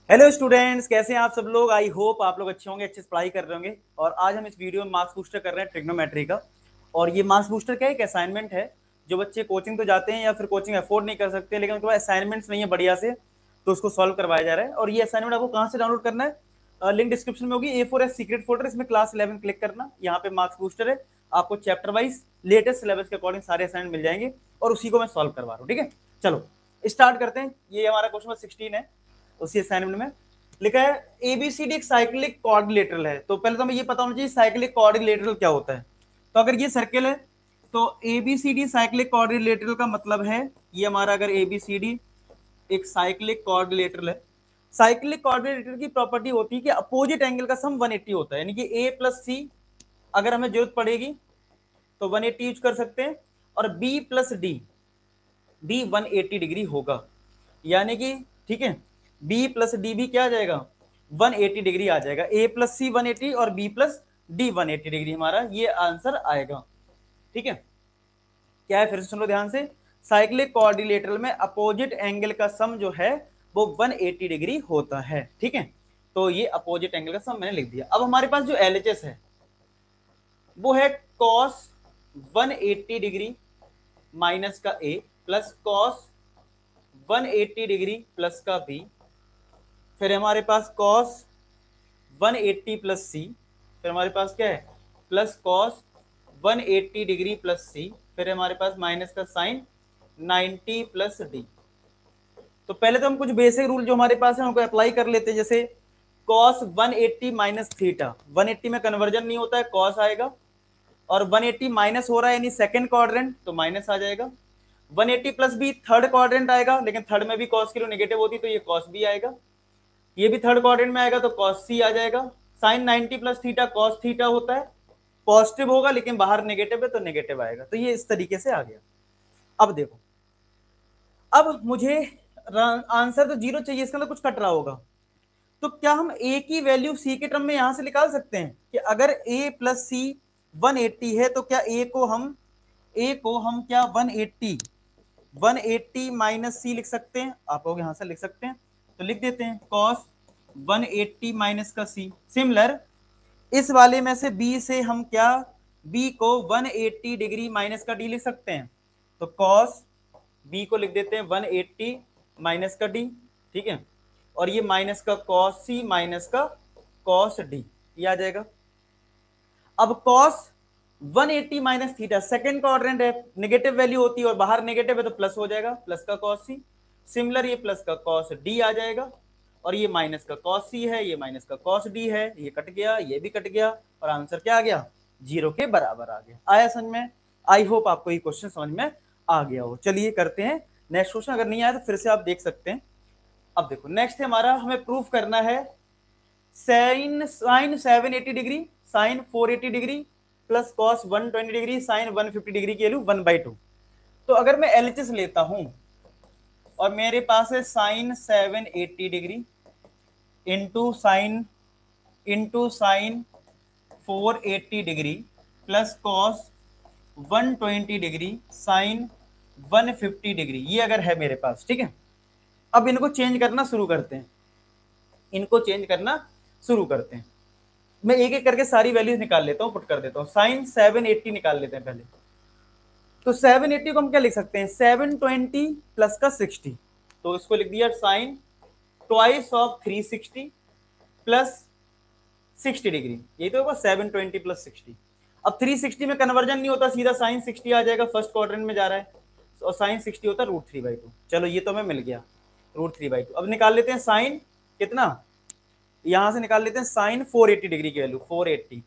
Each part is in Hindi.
हेलो स्टूडेंट्स, कैसे हैं आप सब लोग। आई होप आप लोग अच्छे होंगे, अच्छे से पढ़ाई कर रहे होंगे। और आज हम इस वीडियो में मार्क्स बूस्टर कर रहे हैं ट्रिग्नोमेट्री का। और ये मार्क्स बूस्टर क्या है, एक असाइनमेंट है। जो बच्चे कोचिंग तो जाते हैं या फिर कोचिंग अफोर्ड नहीं कर सकते, लेकिन उनके पास असाइनमेंट्स नहीं है बढ़िया से, तो उसको सॉल्व करवाया जा रहा है। और ये असाइनमेंट आपको कहाँ से डाउनलोड करना है, लिंक डिस्क्रिप्शन में होगी। A4 सीक्रेट फोल्डर, इसमें क्लास 11 क्लिक करना, यहाँ पे मार्क्स बूस्टर है। आपको चैप्टर वाइज लेटेस्ट सिलेबस के अकॉर्डिंग सारे असाइनमेंट मिल जाएंगे और उसी को मैं सॉल्व करवा रहा हूँ। ठीक है, चलो स्टार्ट करते हैं। ये हमारा क्वेश्चन नंबर 16 है। उसी असाइनमेंट में लिखा है एबीसीडी एक साइक्लिक कोऑर्डिनेटर है। तो पहले तो हमें ये पता होना चाहिए साइक्लिक कोऑर्डिनेटर क्या होता है। तो अगर ये सर्किल है तो एबीसीडी साइक्लिक कोऑर्डिनेटर का मतलब है, ये हमारा अगर एबीसीडी एक साइक्लिक कोऑर्डिनेटर है। साइक्लिक कोऑर्डिनेटर की प्रॉपर्टी होती है कि अपोजिट एंगल का सम 180 होता है, यानी कि ए प्लस सी अगर हमें जरूरत पड़ेगी तो 180 यूज कर सकते हैं, और बी प्लस डी भी 180 डिग्री होगा। यानी कि ठीक है, बी प्लस डी भी क्या आ जाएगा, 180 डिग्री आ जाएगा। ए प्लस सी 180 और बी प्लस डी 180 डिग्री, हमारा ये आंसर आएगा। ठीक है, क्या है फिर से सुन लो ध्यान से। साइक्लिक कोऑर्डिनेटर में अपोजिट एंगल का सम जो है वो 180 डिग्री होता है। ठीक है, तो ये अपोजिट एंगल का सम मैंने लिख दिया। अब हमारे पास जो एलएचएस है वो है कॉस 180 डिग्री माइनस का ए प्लस कॉस 180 डिग्री प्लस का बी। फिर हमारे पास कॉस 180 प्लस सी। फिर हमारे पास क्या है, प्लस कॉस 180 डिग्री प्लस सी। फिर हमारे पास माइनस का साइन 90 प्लस डी। तो पहले तो हम कुछ बेसिक रूल जो हमारे पास है उनको अप्लाई कर लेते हैं। जैसे कॉस 180 माइनस थीटा, 180 में कन्वर्जन नहीं होता है, कॉस आएगा। और 180 माइनस हो रहा है यानी सेकंड क्वाड्रेंट, तो माइनस आ जाएगा। 180 प्लस बी थर्ड क्वाड्रेंट आएगा, लेकिन थर्ड में भी कॉस की नेगेटिव होती तो ये कॉस बी आएगा। ये भी थर्ड क्वाड्रेंट में आएगा तो कॉस सी आ जाएगा। Sine 90 plus theta cos theta होता है, पॉजिटिव होगा लेकिन बाहर नेगेटिव है तो नेगेटिव आएगा। तो ये इस तरीके से आ गया। अब देखो, अब मुझे आंसर तो जीरो चाहिए, इसके अंदर कुछ कट रहा होगा। तो क्या हम ए की वैल्यू सी के टर्म में यहां से निकाल सकते हैं कि अगर ए प्लस सी 180 है तो क्या ए को हम क्या 180 माइनस सी लिख सकते हैं। आप लोग यहां से लिख सकते हैं, तो लिख देते हैं कॉस 180 माइनस का सी। सिमिलर इस वाले में से बी से हम क्या, बी को 180 डिग्री माइनस का डी लिख सकते हैं। तो कॉस बी को लिख देते हैं 180 माइनस का डी। ठीक है, और ये माइनस का कॉस सी माइनस का कॉस डी, ये आ जाएगा। अब cos 180 minus theta second quadrant है, नेगेटिव वैल्यू होती है और बाहर नेगेटिव है तो प्लस हो जाएगा, प्लस का कॉस सी। सिमिलर ये प्लस का कॉस डी आ जाएगा, और ये माइनस का कॉस सी है, ये माइनस का कॉस डी है, ये कट गया, ये भी कट गया, और आंसर क्या आ गया, जीरो के बराबर आ गया। आया समझ में। आई होप आपको ये क्वेश्चन समझ में आ गया हो। चलिए करते हैं नेक्स्ट क्वेश्चन। अगर नहीं आया तो फिर से आप देख सकते हैं। अब देखो नेक्स्ट है हमारा, हमें प्रूफ करना है sine 780 degree sine 480 degree plus cos 120 degree sine 150 degree की वैल्यू 1/2। तो अगर मैं एलएचएस लेता हूं और मेरे पास है sine 780 degree into sine 480 degree plus cos 120 degree sine 150 degree, ये अगर है मेरे पास। ठीक है, अब इनको चेंज करना शुरू करते हैं, इनको चेंज करना शुरू करते हैं। मैं एक एक करके सारी वैल्यूज निकाल लेता हूं, पुट कर देता हूं। साइन 780 निकाल लेते हैं पहले। तो 780 को हम क्या लिख सकते हैं, 720 प्लस का 60। तो इसको लिख दिया sine twice of 360 plus 60 degree, यही तो होगा 720 प्लस 60। अब 360 में कन्वर्जन नहीं होता, सीधा साइन 60 आ जाएगा, फर्स्ट क्वाड्रेंट में जा रहा है, और साइन 60 होता है √3/2। चलो ये तो हमें मिल गया √3/2। अब निकाल लेते हैं साइन कितना, यहां से निकाल लेते हैं साइन 480 डिग्री की वैल्यू 480।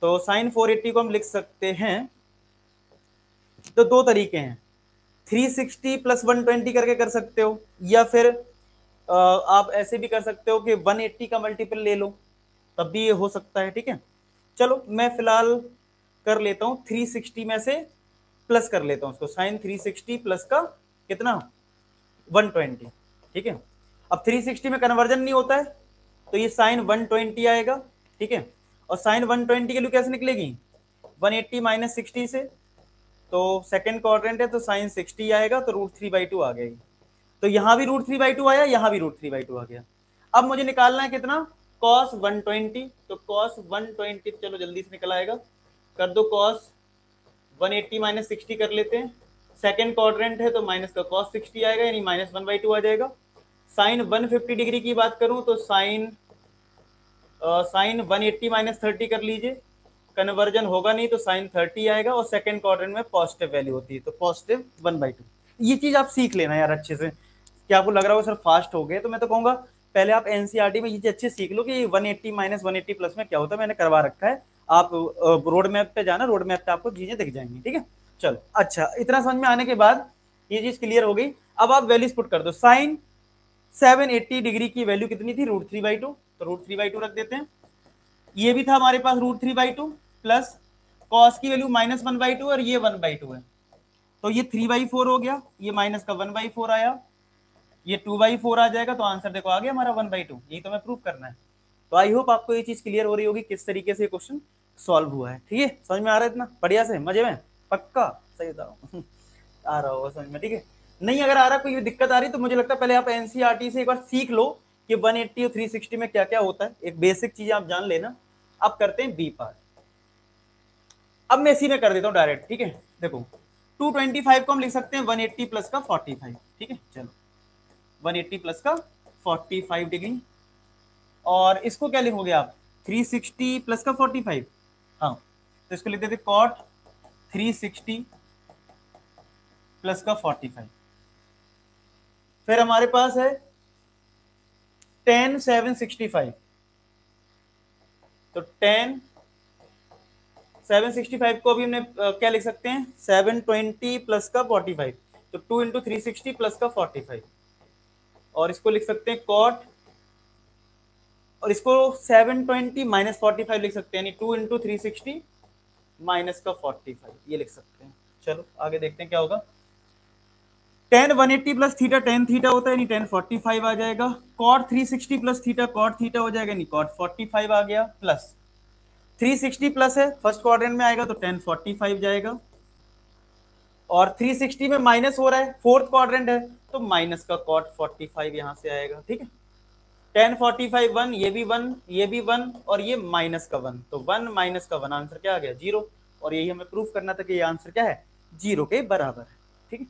तो साइन 480 को हम लिख सकते हैं, तो दो तरीके हैं, 360 प्लस 120 करके कर सकते हो, या फिर आप ऐसे भी कर सकते हो कि 180 का मल्टीपल ले लो, तब भी ये हो सकता है। ठीक है, चलो मैं फिलहाल कर लेता हूं 360 में से प्लस कर लेता हूं उसको, साइन 360 प्लस का कितना 120। ठीक है, अब 360 में कन्वर्जन नहीं होता है तो ये साइन 120 आएगा। ठीक है, और साइन 120 की वैल्यू कैसे निकलेगी, 180 माइनस 60 से, तो सेकंड क्वाड्रेंट है तो साइन 60 आएगा, तो √3/2 आ गया। तो यहां भी √3/2 आया, यहां भी √3/2 आ गया। अब मुझे निकालना है कितना, cos 120, तो cos 120 चलो जल्दी से निकल आएगा, कर दो cos 180 माइनस 60 कर लेते हैं, सेकेंड क्वाड्रेंट है तो माइनस का cos 60 आएगा, यानी -1/2 आ जाएगा। साइन 150 डिग्री की बात करूं तो साइन 180 माइनस 30 कर लीजिए, कन्वर्जन होगा नहीं तो साइन 30 आएगा, और सेकंड क्वाड्रेंट में पॉजिटिव वैल्यू होती है तो पॉजिटिव 1/2। ये चीज आप सीख लेना यार अच्छे से। क्या आपको लग रहा हो सर फास्ट हो गए, तो मैं तो कहूंगा पहले आप एनसीईआरटी में ये चीज अच्छे से सीख लो कि 180 माइनस 180 प्लस में क्या होता है, मैंने करवा रखा है। आप रोड मैप पे जाना, रोड मैप पे आपको चीजें दिख जाएंगी, ठीक है। चलो अच्छा, इतना समझ में आने के बाद ये चीज क्लियर हो गई। अब आप वैल्यूज पुट कर दो। साइन 780 डिग्री की वैल्यू कितनी थी, √3/2, तो √3/2 रख देते हैं। ये भी था हमारे पास √3/2 प्लस कॉस की वैल्यू -1/2 और ये 1/2 है, तो ये 3/4 हो गया, ये माइनस का 1/4 आया, ये 2/4 आ जाएगा, तो आंसर देखो आ गया हमारा 1/2। यही तो मैं प्रूव करना है। तो आई होप आपको ये चीज क्लियर हो रही होगी किस तरीके से क्वेश्चन सॉल्व हुआ है, ठीक है। समझ में आ रहा है इतना बढ़िया से, मजे में, पक्का सही बता रहा हूँ आ रहा होगा समझ में, ठीक है। नहीं अगर आ रहा कोई दिक्कत आ रही तो मुझे लगता है पहले आप एनसीईआरटी से एक बार सीख लो कि 180 और 360 में क्या क्या होता है, एक बेसिक चीज आप जान लेना। अब करते हैं बी पार्ट। अब मैं इसी में कर देता हूँ डायरेक्ट, ठीक है। देखो 225 को हम लिख सकते हैं 180 प्लस का 45, ठीक है। चलो 180 प्लस का 45 डिग्री, और इसको क्या लिखोगे आप, 360 प्लस का 45, हाँ, तो इसको लिख देते कॉट 360 प्लस का 45। फिर हमारे पास है tan 765, तो tan 765 को भी हमने क्या लिख सकते हैं, 720 प्लस का 45, तो 2 इंटू 360 प्लस का 45, और इसको लिख सकते हैं कॉट, और इसको 720 माइनस 45 लिख सकते हैं, यानी 2 इंटू 360 माइनस का 45, ये लिख सकते हैं। चलो आगे देखते हैं क्या होगा। tan 180 plus theta tan theta होता है, यानी tan 45 आ जाएगा। cot 360 plus theta cot theta हो जाएगा, यानी cot 45 आ गया, प्लस 360 प्लस है फर्स्ट क्वाड्रेंट में आएगा तो tan 45 जाएगा, और 360 में माइनस हो रहा है, फोर्थ क्वाड्रेंट है तो माइनस का cot 45 यहां से आएगा, ठीक है। tan 45 1, ये भी 1, ये भी 1, और ये माइनस का 1, तो 1 माइनस का 1 आंसर क्या आ गया, 0। और यही हमें प्रूफ करना था कि ये आंसर क्या है, 0 के बराबर है, ठीक है।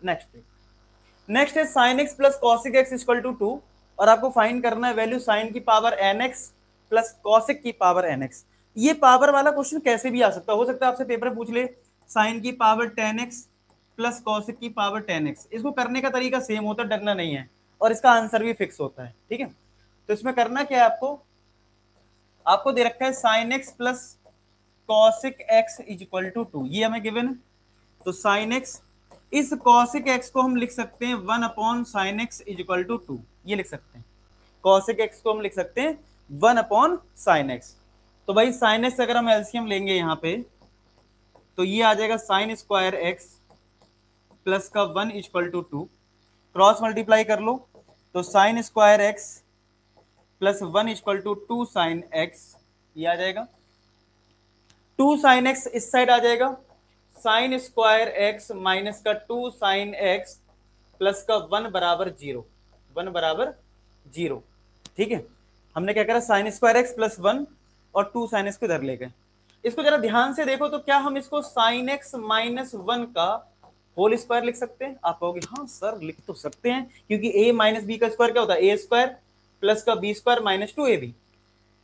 नेक्स्ट है sin x plus cosic x equal to 2, और आपको फाइंड करना है वैल्यू sin की पावर nx प्लस cosic की पावर nx। ये पावर वाला क्वेश्चन कैसे भी आ सकता है, हो सकता है आपसे पेपर पूछ ले sin की पावर 10x प्लस cosic की पावर 10x। इसको करने का तरीका सेम होता है, डरना नहीं है, और इसका आंसर भी फिक्स होता है, ठीक है। तो इसमें करना क्या है, आपको दे रखा है sin x plus cosic x equal to 2, ये हमें गिवन है। तो sin x, इस cosic x को हम लिख सकते हैं 1/sin x इक्वल टू 2, ये लिख सकते हैं। cosic x को हम लिख सकते हैं 1/sin x। तो भाई sin x अगर हम एलसीएम लेंगे यहाँ पे, तो ये आ जाएगा sin स्क्वायर x प्लस का 1 इक्वल टू 2, क्रॉस मल्टीप्लाई कर लो, तो sin square x plus 1 equal to 2 sin x, ये आ जाएगा। 2 sin x इस साइड आ जाएगा, साइन स्क्वायर एक्स माइनस का 2 साइन एक्स प्लस का 1 बराबर 0, 1 बराबर 0, ठीक है। हमने क्या करा, साइन स्क्वायर एक्स प्लस 1 और 2 साइन एक्स को इधर ले गए। इसको जरा ध्यान से देखो, तो क्या हम इसको साइन एक्स माइनस 1 का होल स्क्वायर लिख सकते हैं? आप कहोगे हाँ सर लिख तो सकते हैं, क्योंकि a माइनस बी का स्क्वायर क्या होता है, ए स्क्वायर प्लस का b square minus 2ab।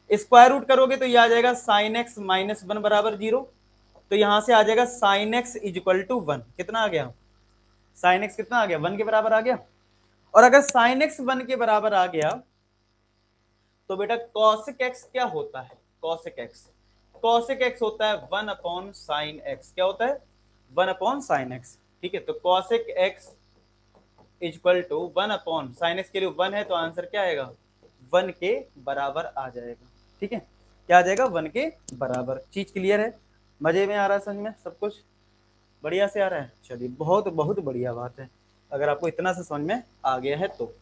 Square root करोगे तो ये आ जाएगा साइन एक्स माइनस 1 बराबर 0, तो यहां से आ जाएगा साइन एक्स इक्वल टू 1, कितना आ गया, साइन एक्स कितना आ गया, 1 के बराबर आ गया। और अगर साइन एक्स 1 के बराबर आ गया तो बेटा कॉसिक एक्स क्या होता है, कॉसिक एक्स होता है 1/sin x, क्या होता है 1/sin x, ठीक है। तो cosec x equal to 1/sin x के लिए 1 है, तो आंसर क्या आएगा, 1 के बराबर आ जाएगा, ठीक है। क्या आ जाएगा, 1 के बराबर। चीज क्लियर है, मजे में आ रहा है, समझ में सब कुछ बढ़िया से आ रहा है। चलिए बहुत बहुत बढ़िया बात है, अगर आपको इतना से समझ में आ गया है तो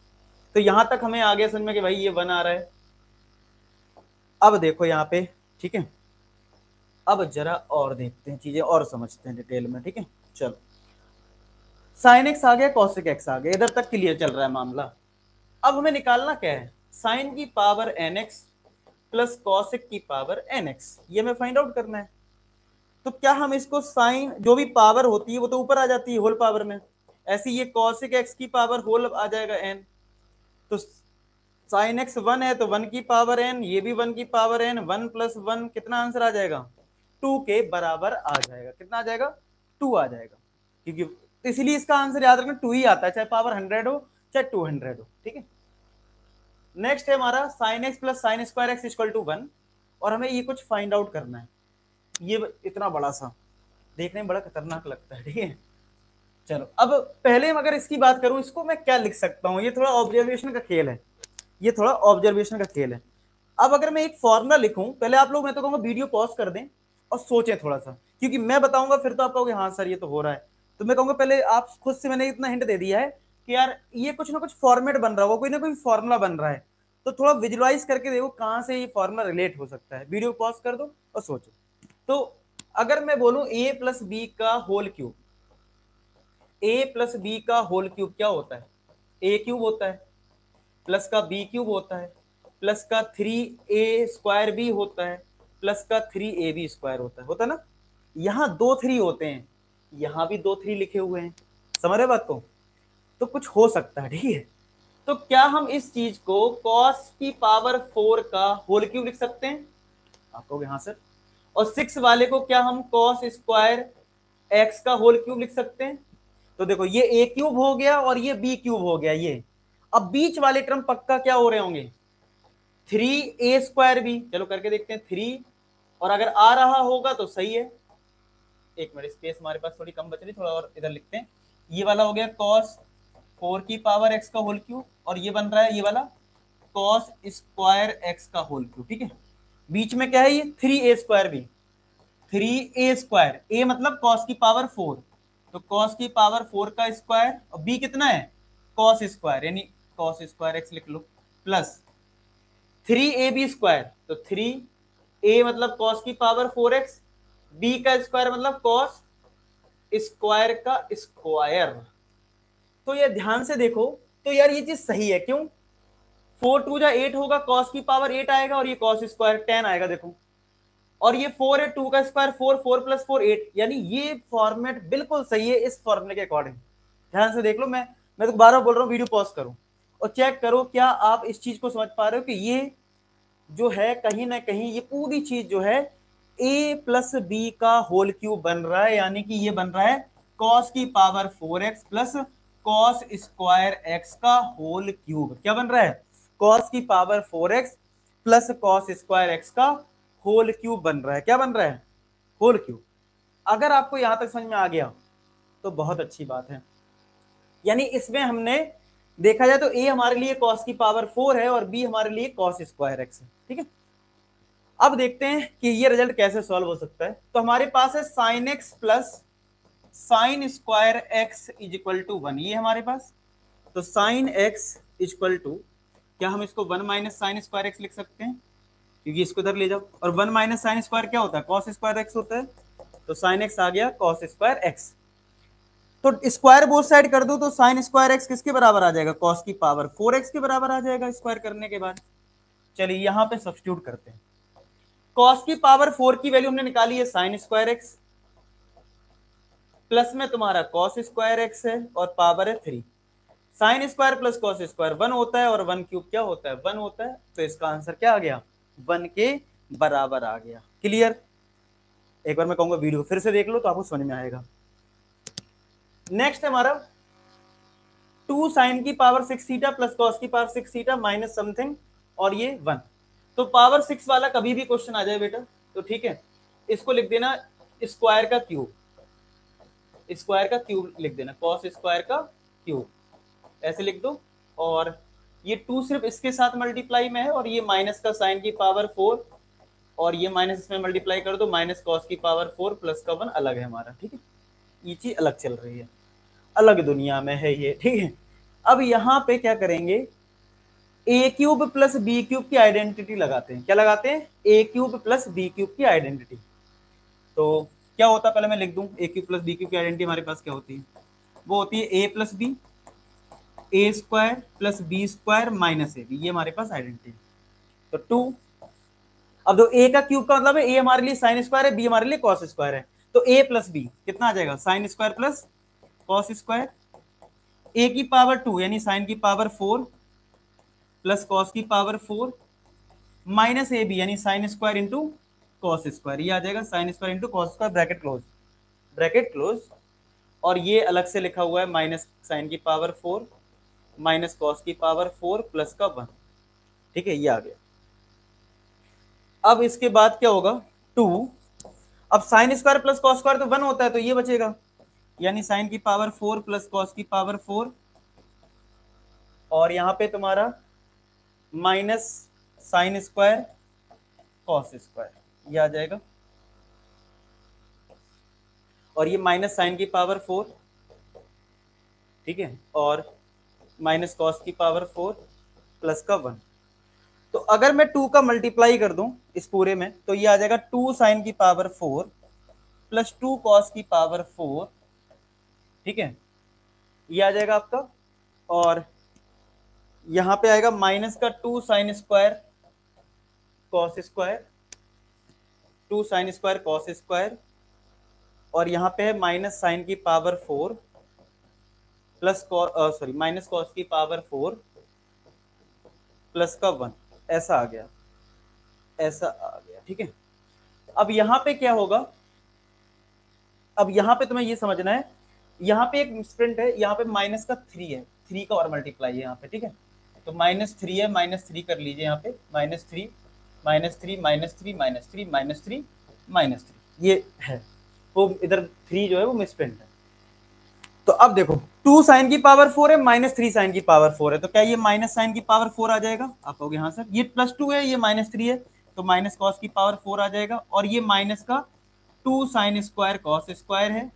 यहां तक हमें आ गया समझ में कि भाई ये 1 आ रहा है। अब देखो यहाँ पे, ठीक है, अब जरा और देखते हैं चीजें और समझते हैं डिटेल में, ठीक है। चलो साइन एक्स आ गया, कॉसिक एक्स आ गया, इधर तक क्लियर चल रहा है मामला। अब हमें निकालना क्या है, साइन की पावर nx प्लस कॉसेक की पावर nx, ये हमें फाइंड आउट करना है। तो क्या हम इसको साइन जो भी पावर होती है वो तो ऊपर आ जाती है होल पावर में, ऐसे ये कॉसेक एक्स की पावर होल आ जाएगा n। तो साइन एक्स 1 है तो 1 की पावर n, ये भी 1 की पावर n, 1 प्लस 1 कितना आंसर आ जाएगा 2 के बराबर आ जाएगा। कितना आ जाएगा 2 आ जाएगा, क्योंकि तो इसीलिए इसका आंसर याद रखना 2 ही आता है, चाहे पावर 100 हो चाहे 200 हो। ठीक है, नेक्स्ट है हमारा sine x plus sine square x equal to 1, और हमें ये कुछ फाइंड आउट करना है। ये इतना बड़ा सा देखने में बड़ा खतरनाक लगता है। ठीक है, चलो अब पहले अगर इसकी बात करूं, इसको मैं क्या लिख सकता हूं, ये थोड़ा ऑब्जर्वेशन का खेल है, ये थोड़ा ऑब्जर्वेशन का खेल है। अब अगर मैं एक फॉर्मूला लिखूं, पहले आप लोग, मैं तो कहूंगा वीडियो पॉज कर दें और सोचें थोड़ा सा, क्योंकि मैं बताऊंगा फिर तो आप कहोगे हाँ सर ये तो हो रहा है। तो मैं कहूंगा पहले आप खुद से, मैंने इतना हिंट दे दिया है कि यार ये कुछ ना कुछ फॉर्मेट बन रहा होगा, कोई ना कोई फॉर्मूला बन रहा है, तो थोड़ा विजुअलाइज करके देखो कहां से ये फॉर्मूला रिलेट हो सकता है। वीडियो पॉज कर दो और सोचो। तो अगर मैं बोलूं a प्लस बी का whole cube, a plus b का होल क्यूब क्या होता है, a क्यूब होता है, प्लस का बी क्यूब होता है, प्लस का 3a स्क्वायर बी होता है, प्लस का 3ab स्क्वायर होता है ना। यहाँ 2 3 होते हैं, यहाँ भी 2 3 लिखे हुए हैं, समझ रहे बात को। तो कुछ हो सकता है। ठीक है, तो क्या हम इस चीज को cos की पावर 4 का होल क्यूब लिख सकते हैं, आप कहोगे हाँ सर। और 6 वाले को क्या हम cos स्क्वायर x का होल क्यूब लिख सकते हैं। तो देखो ये a क्यूब हो गया और ये b क्यूब हो गया, ये अब बीच वाले टर्म पक्का क्या हो रहे होंगे 3a स्क्वायर बी। चलो करके देखते हैं 3, और अगर आ रहा होगा तो सही है। एक मिनट, स्पेस हमारे पास थोड़ी कम बच रही, थोड़ा और इधर लिखते हैं। ये वाला हो गया cos 4 की पावर x का होल क्यूब, और ये बन रहा है ये वाला cos स्क्वायर x का होल क्यूब। ठीक है, बीच में क्या है ये 3a square b, 3a square, a मतलब cos की पावर 4, तो cos की पावर 4 का स्क्वायर, और b कितना है cos स्क्वायर, यानी cos स्क्वायर x लिख लो, प्लस 3ab स्क्वायर, तो 3a मतलब cos की पावर 4x, b का स्क्वायर मतलब cos स्क्वायर का स्क्वायर। तो ये ध्यान से देखो, तो यार ये चीज सही है, क्यों 4 2 जा 8 होगा, cos की पावर 8 आएगा, और ये cos स्क्वायर 10 आएगा देखो, और ये 4 है, 2 का स्क्वायर 4, 4 प्लस 4 8, यानी ये फॉर्मेट बिल्कुल सही है इस फॉर्मूले के अकॉर्डिंग। ध्यान से देख लो, मैं तो बार-बार बोल रहा हूँ, वीडियो पॉज करो और चेक करो क्या आप इस चीज को समझ पा रहे हो कि ये जो है कहीं ना कहीं ये पूरी चीज जो है a प्लस बी का होल क्यूब बन रहा है, यानी कि ये बन रहा है cos की power 4x plus cos square x का होल क्यूब। क्या बन रहा है cos की power 4x plus cos square x का होल क्यूब बन रहा है। क्या बन रहा है होल क्यूब। अगर आपको यहां तक समझ में आ गया तो बहुत अच्छी बात है, यानी इसमें हमने देखा जाए तो a हमारे लिए cos की पावर 4 है और b हमारे लिए cos स्क्वायर x है। ठीक है, अब देखते हैं कि ये रिजल्ट कैसे सॉल्व हो सकता है। तो हमारे पास है sine x plus sine square x is equal to 1, ये हमारे पास। तो sine x is equal to, क्या हम इसको 1 माइनस साइन स्क्वायर एक्स लिख सकते हैं, क्योंकि इसको इधर ले जाओ, और 1 माइनस साइन स्क्वायर क्या होता है कॉस स्क्वायर एक्स होता है, तो साइन एक्स आ गया कॉस स्क्वायर एक्स। तो स्क्वायर बोथ साइड कर दो तो साइन स्क्वायर एक्स किसके बराबर आ जाएगा कॉस की पावर 4x के बराबर आ जाएगा स्क्वायर करने के बाद। चलिए यहां पे सब्स्टिट्यूट करते हैं, cos की पावर 4 की वैल्यू हमने निकाली है साइन स्क्वायर एक्स, प्लस में तुम्हारा cos स्क्वायर एक्स है और पावर है 3। Sign square plus cos square 1 होता है और 1 क्यूब क्या होता है 1 होता है, तो इसका आंसर क्या आ गया 1 के बराबर आ गया। क्लियर, एक बार मैं कहूंगा वीडियो फिर से देख लो तो आपको समझ में आएगा। नेक्स्ट है हमारा 2 साइन की पावर 6 थीटा प्लस कॉस की पावर 6 थीटा माइनस समथिंग, और ये 1। तो पावर 6 वाला कभी भी क्वेश्चन आ जाए बेटा तो ठीक है, इसको लिख देना स्क्वायर का क्यूब, स्क्वायर का क्यूब लिख देना, कॉस स्क्वायर का क्यूब ऐसे लिख दो। और ये 2 सिर्फ इसके साथ मल्टीप्लाई में है, और ये माइनस का साइन की पावर 4, और ये माइनस इसमें मल्टीप्लाई कर दो, माइनस कॉस की पावर 4 प्लस का 1 अलग है हमारा। ठीक है, ये चीज अलग चल रही है, अलग दुनिया में है ये। ठीक है, अब यहाँ पे क्या करेंगे A cube plus B cube की आइडेंटिटी लगाते हैं। क्या लगाते हैं A cube plus B cube की आइडेंटिटी। तो क्या होता है पहले मैं लिख दूं, A cube plus B cube की आइडेंटिटी हमारे पास क्या होती है, वो होती है A plus B A square plus B square minus A B, ये हमारे पास आइडेंटिटी है। तो 2, अब दो ए का क्यूब का मतलब है ए हमारे लिए साइन स्क्वायर है, बी हमारे लिए कॉस स्क्वायर है, तो ए प्लस बी कितना आ जाएगा, sine square plus cos square, A की पावर 2 यानी साइन की पावर 4 प्लस कॉस की पावर 4 माइनस ए बी यानी sine square into cos square, ये आ जाएगा sine square into cos square, bracket close, bracket close. और ये अलग से लिखा हुआ है माइनस साइन की पावर 4 माइनस कॉस की पावर 4 प्लस का 1, ठीक है, ये आ गया। अब इसके बाद क्या होगा, 2, अब sign square plus cos square तो 1 होता है, तो ये बचेगा यानी साइन की पावर 4 प्लस कॉस की पावर 4, और यहां पे तुम्हारा minus sine square cos square, ये आ जाएगा, और ये माइनस साइन की पावर 4, ठीक है, और माइनस कॉस की पावर 4 प्लस का 1। तो अगर मैं 2 का मल्टीप्लाई कर दूं इस पूरे में, तो ये आ जाएगा 2 साइन की पावर 4 प्लस 2 कॉस की पावर 4, ठीक है, ये आ जाएगा आपका। और यहां पे आएगा माइनस का 2 sine square cos square, 2 sine square cos square, और यहां पे है माइनस साइन की power 4 plus sorry minus cos की पावर 4 प्लस का 1, ऐसा आ गया, ऐसा आ गया, ठीक है। अब यहां पे क्या होगा, अब यहां पे तुम्हें ये समझना है, यहां पे एक मिसप्रिंट है, यहां पे माइनस का 3 है, 3 का और मल्टीप्लाई है यहां पे, ठीक है, तो -3 है, -3 कर लीजिए यहाँ पे, -3 -3 -3 -3 -3 -3, ये है, वो इधर 3 जो है वो मिसप्रिंट है। तो अब देखो 2 साइन की पावर 4 है, -3 साइन की पावर 4 है, तो क्या ये माइनस साइन की पावर 4 आ जाएगा, आप कहोगे हाँ सर, ये +2 है, ये -3 है, तो माइनस कॉस की पावर 4 आ जाएगा, और ये माइनस का 2 साइन स्क्वायर कॉस स्क्वायर है,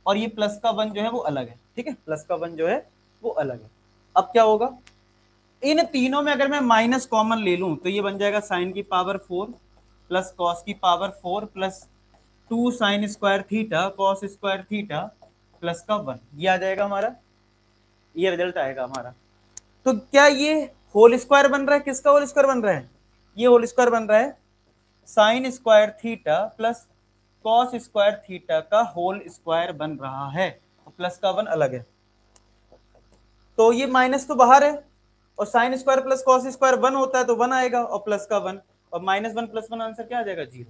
और ये प्लस का 1 जो है वो अलग है, ठीक है, प्लस का 1 जो है वो अलग है। अब क्या होगा, इन तीनों में अगर मैं माइनस कॉमन ले लूं तो ये बन जाएगा साइन की पावर 4 प्लस कॉस की power 4 plus 2 sine square theta cos square theta plus का 1, ये आ जाएगा हमारा, ये रिजल्ट आएगा हमारा। तो क्या ये होल स्क्वायर बन रहा है, किसका होल स्क्वायर बन रहा है, ये होल स्क्वायर बन रहा है sine square theta plus cos square theta का होल स्क्वायर बन रहा है, तो प्लस का 1 अलग है, तो ये माइनस तो बाहर है, और sign square plus cos square 1 होता है तो 1 आएगा, और प्लस का 1, और -1 + 1 आंसर क्या आ जाएगा, 0।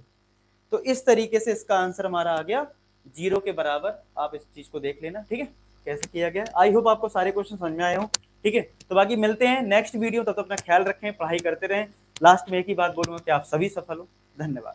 तो इस तरीके से इसका आंसर हमारा आ गया 0 के बराबर। आप इस चीज को देख लेना, ठीक है, कैसे किया गया। आई होप आपको सारे क्वेश्चन समझ में आए हो, ठीक है। तो बाकी मिलते हैं नेक्स्ट वीडियो, तब तक अपना ख्याल रखें, पढ़ाई करते रहें। लास्ट में एक ही बात बोलूंगा कि आप सभी सफल हो। धन्यवाद।